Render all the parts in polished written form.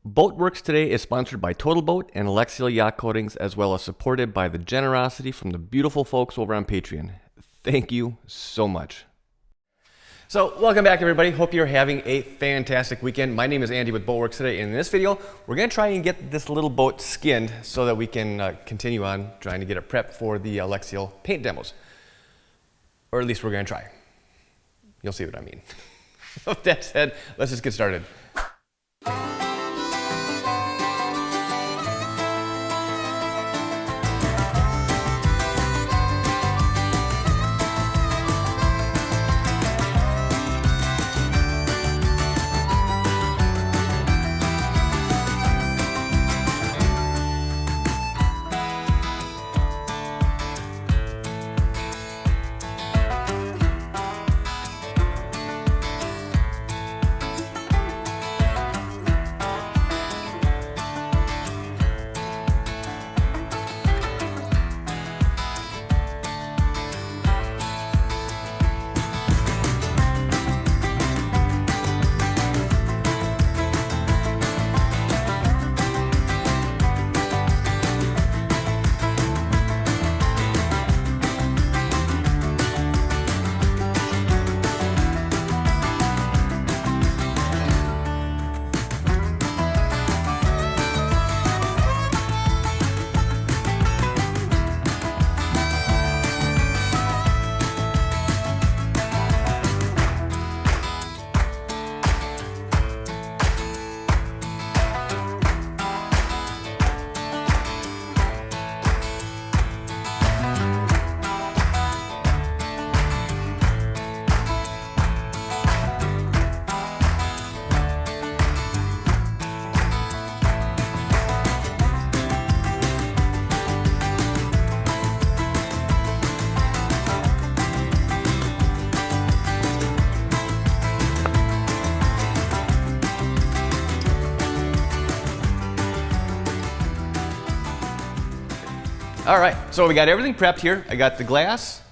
Boatworks today is sponsored by Total Boat and Alexial Yacht Coatings, as well as supported by the generosity from the beautiful folks over on Patreon. Thank you so much. So, welcome back everybody. Hope you're having a fantastic weekend. My name is Andy with Boatworks today. In this video, we're going to try and get this little boat skinned so that we can continue on trying to get it prepped for the Alexial paint demos. Or at least we're going to try. You'll see what I mean. With that said, let's just get started. All right, so we got everything prepped here. I got the glass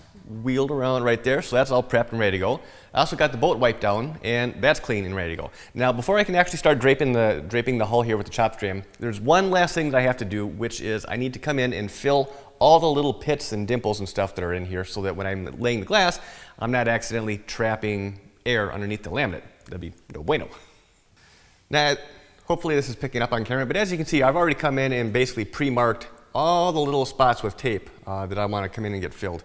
wheeled around right there, so that's all prepped and ready to go. I also got the boat wiped down, and that's clean and ready to go. Now, before I can actually start draping the hull here with the chop trim, there's one last thing that I have to do, which is I need to come in and fill all the little pits and dimples and stuff that are in here so that when I'm laying the glass, I'm not accidentally trapping air underneath the laminate. That'd be no bueno. Now, hopefully this is picking up on camera, but as you can see, I've already come in and basically pre-marked all the little spots with tape that I want to come in and get filled.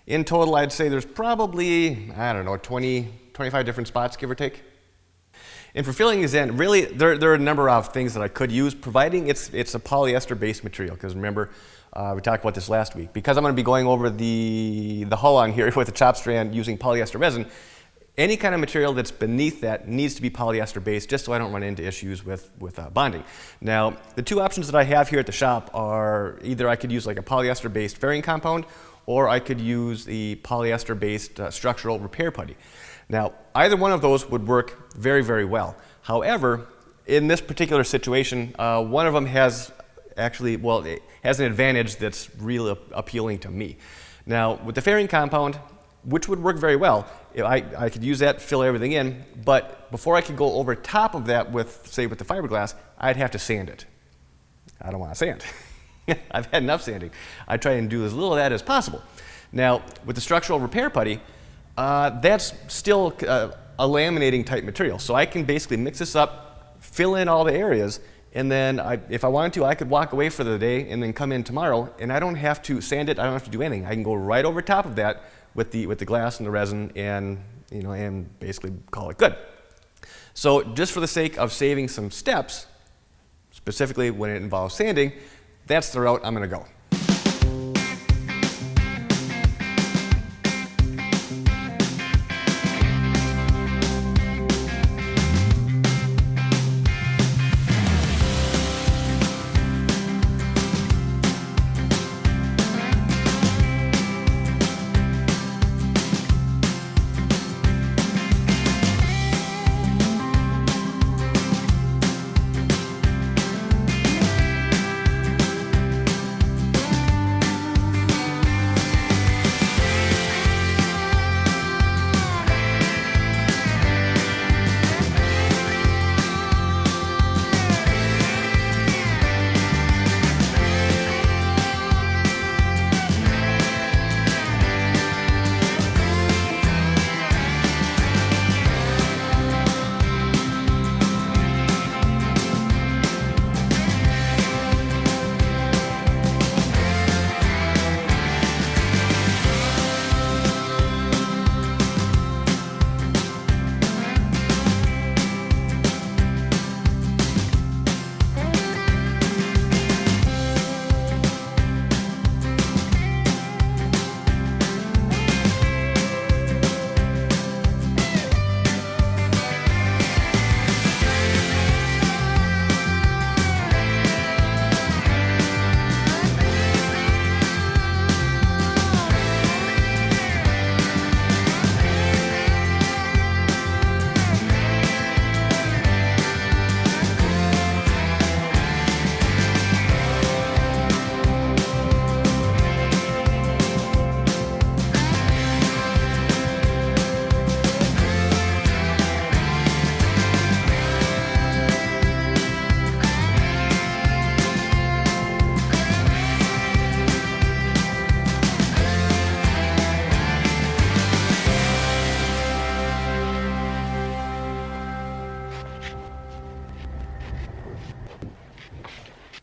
In total, I'd say there's probably, I don't know, 20, 25 different spots, give or take. And for filling these in, really, there are a number of things that I could use, providing it's a polyester-based material, because remember, we talked about this last week. Because I'm going to be going over the hull on here with the chop strand using polyester resin, any kind of material that's beneath that needs to be polyester-based, just so I don't run into issues with bonding. Now, the two options that I have here at the shop are either I could use like a polyester-based fairing compound, or I could use the polyester-based structural repair putty. Now, either one of those would work very, very well. However, in this particular situation, one of them has actually, well, it has an advantage that's really appealing to me. Now, with the fairing compound, which would work very well, I could use that, fill everything in, but before I could go over top of that with, say, with the fiberglass, I'd have to sand it. I don't want to sand. I've had enough sanding. I try and do as little of that as possible. Now, with the structural repair putty, that's still a laminating type material. So I can basically mix this up, fill in all the areas, and then if I wanted to, I could walk away for the day and then come in tomorrow, and I don't have to sand it, I don't have to do anything. I can go right over top of that with the glass and the resin and, you know, and basically call it good. So just for the sake of saving some steps, specifically when it involves sanding, that's the route I'm going to go.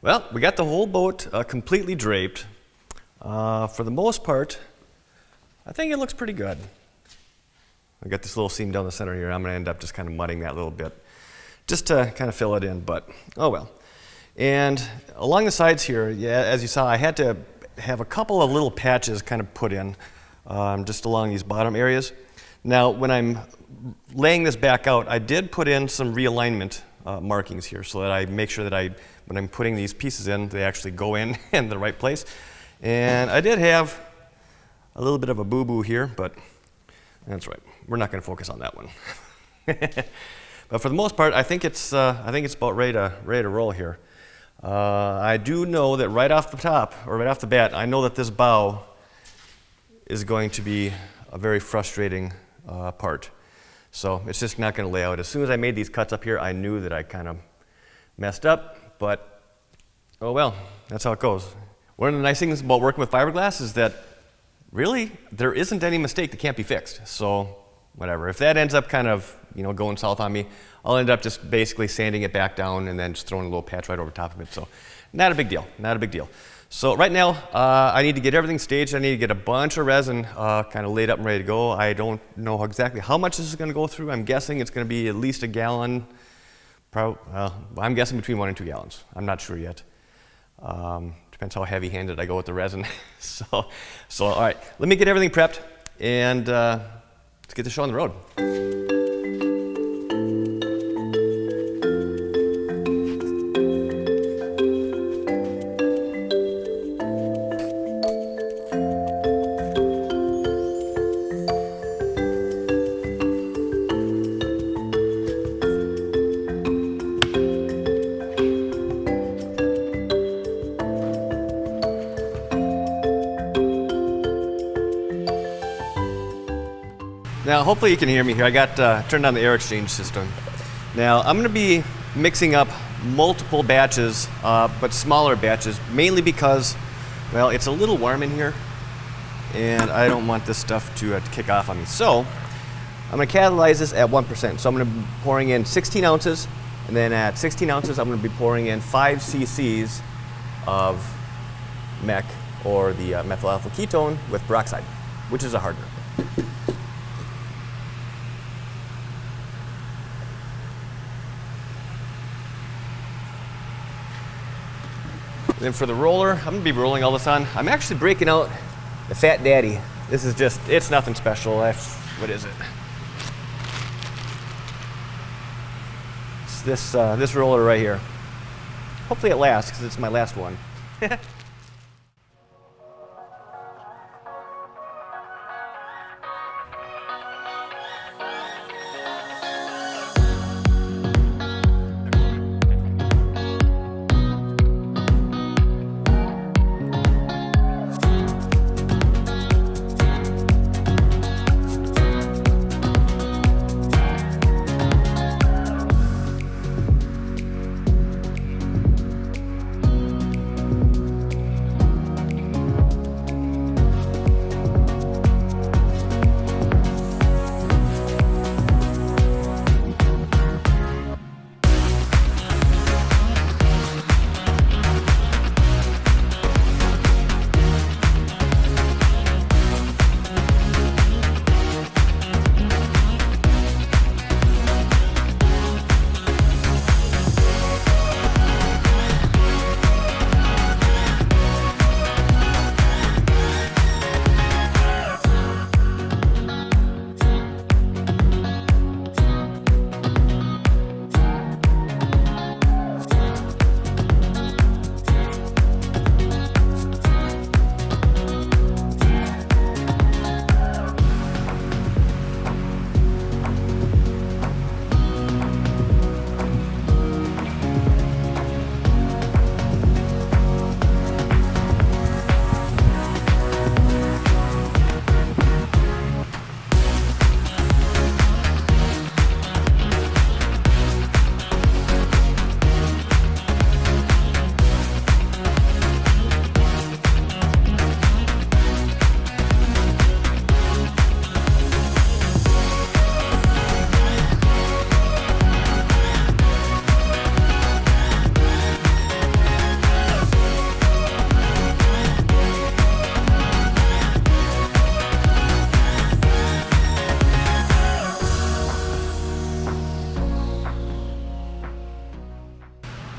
Well, we got the whole boat completely draped. For the most part, I think it looks pretty good. I got this little seam down the center here. I'm going to end up just kind of mudding that a little bit just to kind of fill it in, but oh well. And along the sides here, yeah, as you saw, I had to have a couple of little patches kind of put in just along these bottom areas. Now, when I'm laying this back out, I did put in some realignment markings here so that I make sure that when I'm putting these pieces in, they actually go in the right place. And I did have a little bit of a boo-boo here, but that's right. We're not going to focus on that one. But for the most part, I think it's about ready to roll here. I do know that right off the top, or right off the bat, I know that this bow is going to be a very frustrating part. So it's just not going to lay out. As soon as I made these cuts up here, I knew that I kind of messed up, but oh well, that's how it goes. One of the nice things about working with fiberglass is that really there isn't any mistake that can't be fixed. So whatever. If that ends up kind of going south on me, I'll end up just basically sanding it back down and then just throwing a little patch right over top of it. So not a big deal, not a big deal. So right now, I need to get everything staged. I need to get a bunch of resin kind of laid up and ready to go. I don't know exactly how much this is going to go through. I'm guessing it's going to be at least a gallon. I'm guessing between 1 and 2 gallons. I'm not sure yet. Depends how heavy-handed I go with the resin. So all right, let me get everything prepped and let's get the show on the road. Now, hopefully you can hear me here. I got turned on the air exchange system. Now, I'm going to be mixing up multiple batches, but smaller batches, mainly because, well, it's a little warm in here, and I don't want this stuff to kick off on me. So, I'm going to catalyze this at 1%. So I'm going to be pouring in 16 ounces, and then at 16 ounces, I'm going to be pouring in 5 cc's of MEK, or the methyl alpha ketone with peroxide, which is a hardener. Then for the roller, I'm going to be rolling all this on. I'm actually breaking out the Fat Daddy. This is just, it's nothing special. What is it? It's this roller right here. Hopefully it lasts because it's my last one.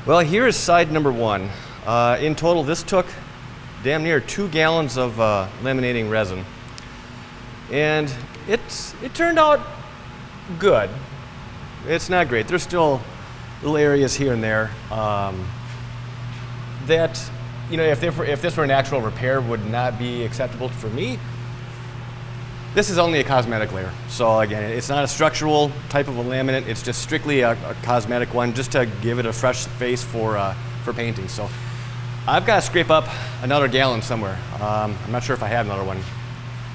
Well, here is side number one. In total, this took damn near 2 gallons of laminating resin. And it turned out good. It's not great. There's still little areas here and there that, you know, if this were an actual repair, would not be acceptable for me. This is only a cosmetic layer. So again, it's not a structural type of a laminate. It's just strictly a cosmetic one, just to give it a fresh face for painting. So I've got to scrape up another gallon somewhere. I'm not sure if I have another one.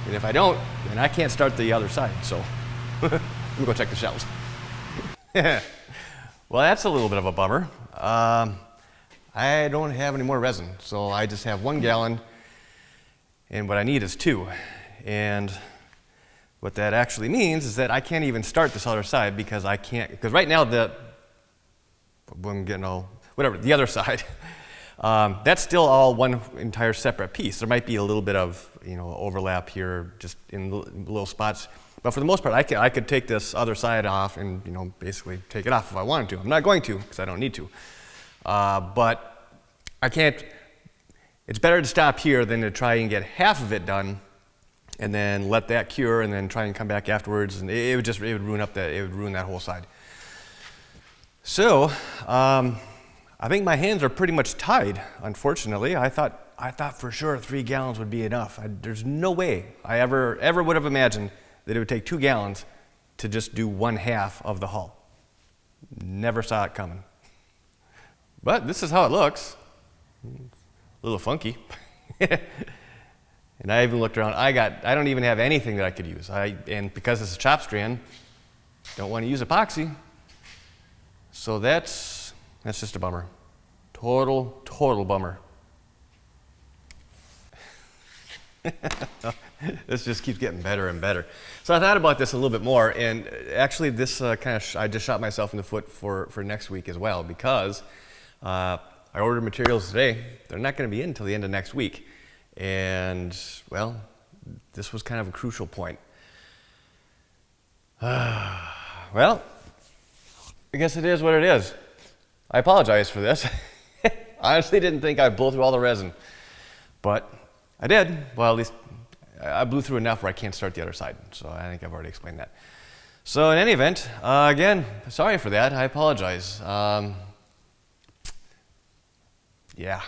And if I don't, then I can't start the other side. So let me go check the shelves. Well, that's a little bit of a bummer. I don't have any more resin, so I just have 1 gallon, and what I need is 2. And what that actually means is that I can't even start this other side because I can't, because right now the other side, that's still all one entire separate piece. There might be a little bit of, you know, overlap here just in little spots. But for the most part, I could take this other side off and, you know, basically take it off if I wanted to. I'm not going to because I don't need to. But I can't, it's better to stop here than to try and get half of it done and then let that cure and then try and come back afterwards. And it would ruin that whole side. So I think my hands are pretty much tied, unfortunately. I thought for sure 3 gallons would be enough. There's no way I ever would have imagined that it would take 2 gallons to just do 1/2 of the hull. Never saw it coming. But this is how it looks. A little funky. And I even looked around. I don't even have anything that I could use. And because it's a chop strand, don't want to use epoxy. So that's just a bummer. Total bummer. This just keeps getting better and better. So I thought about this a little bit more, and actually this I just shot myself in the foot for next week as well, because I ordered materials today. They're not going to be in until the end of next week. And, well, this was kind of a crucial point. Well, I guess it is what it is. I apologize for this. I honestly didn't think I'd blow through all the resin, but I did. Well, at least I blew through enough where I can't start the other side. So I think I've already explained that. So in any event, again, sorry for that. I apologize. Yeah.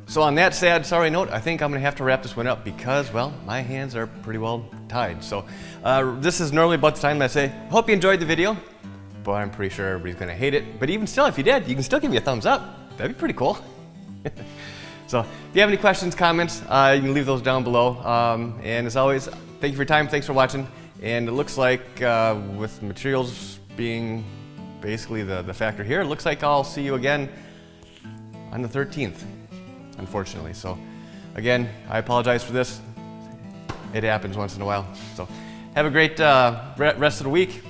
So on that sad, sorry note, I think I'm going to have to wrap this one up because, well, my hands are pretty well tied. So this is normally about the time that I say, hope you enjoyed the video, but I'm pretty sure everybody's going to hate it. But even still, if you did, you can still give me a thumbs up. That'd be pretty cool. So if you have any questions, comments, you can leave those down below. And as always, thank you for your time. Thanks for watching. And it looks like with materials being basically the factor here, it looks like I'll see you again on the 13th, unfortunately. So again, I apologize for this. It happens once in a while. So have a great rest of the week.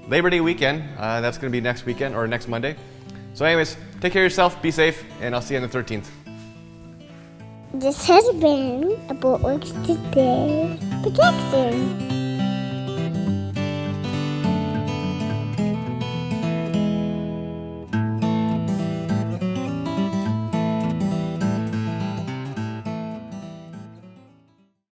Labor Day weekend, that's going to be next weekend or next Monday. So anyways, take care of yourself, be safe, and I'll see you on the 13th. This has been a Boatworks Today production.